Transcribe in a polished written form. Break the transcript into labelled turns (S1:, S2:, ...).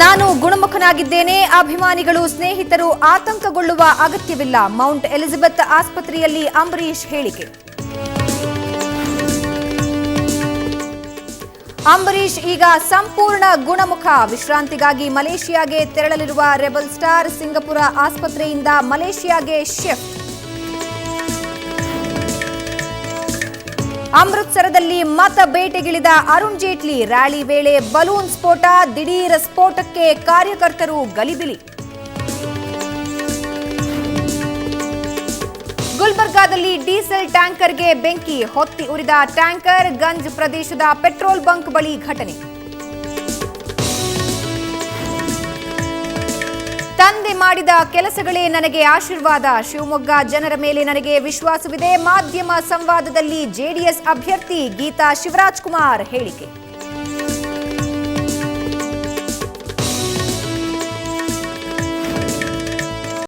S1: ನಾನು ಗುಣಮುಖನಾಗಿದ್ದೇನೆ. ಅಭಿಮಾನಿಗಳು ಸ್ನೇಹಿತರು ಆತಂಕಗೊಳ್ಳುವ ಅಗತ್ಯವಿಲ್ಲ. ಮೌಂಟ್ ಎಲಿಜಬೆತ್ ಆಸ್ಪತ್ರೆಯಲ್ಲಿ ಅಂಬರೀಶ್ ಹೇಳಿಕೆ. ಅಂಬರೀಶ್ ಈಗ ಸಂಪೂರ್ಣ ಗುಣಮುಖ. ವಿಶ್ರಾಂತಿಗಾಗಿ ಮಲೇಷಿಯಾಗೆ ತೆರಳಲಿರುವ ರೆಬಲ್ ಸ್ಟಾರ್ ಸಿಂಗಪುರ ಆಸ್ಪತ್ರೆಯಿಂದ ಮಲೇಷಿಯಾಗೆ ಶಿಫ್ಟ್. ಅಮೃತಸರದಲ್ಲಿ ಮತ ಬೇಟೆಗಿಳಿದ ಅರುಣ್ ಜೇಟ್ಲಿ. ರ್ಯಾಲಿ ವೇಳೆ ಬಲೂನ್ ಸ್ಫೋಟ. ದಿಢೀರ್ ಸ್ಫೋಟಕ್ಕೆ ಕಾರ್ಯಕರ್ತರು ಗಲಿಬಿಲಿ. ಗುಲ್ಬರ್ಗಾದಲ್ಲಿ ಡೀಸೆಲ್ ಟ್ಯಾಂಕರ್ಗೆ ಬೆಂಕಿ. ಹೊತ್ತಿ ಉರಿದ ಟ್ಯಾಂಕರ್. ಗಂಜ್ ಪ್ರದೇಶದ ಪೆಟ್ರೋಲ್ ಬಂಕ್ ಬಳಿ ಘಟನೆ. ತಂದೆ ಮಾಡಿದ ಕೆಲಸಗಳೇ ನನಗೆ ಆಶೀರ್ವಾದ. ಶಿವಮೊಗ್ಗ ಜನರ ಮೇಲೆ ನನಗೆ ವಿಶ್ವಾಸವಿದೆ. ಮಾಧ್ಯಮ ಸಂವಾದದಲ್ಲಿ ಜೆಡಿಎಸ್ ಅಭ್ಯರ್ಥಿ ಗೀತಾ ಶಿವರಾಜ್ ಕುಮಾರ್ ಹೇಳಿಕೆ.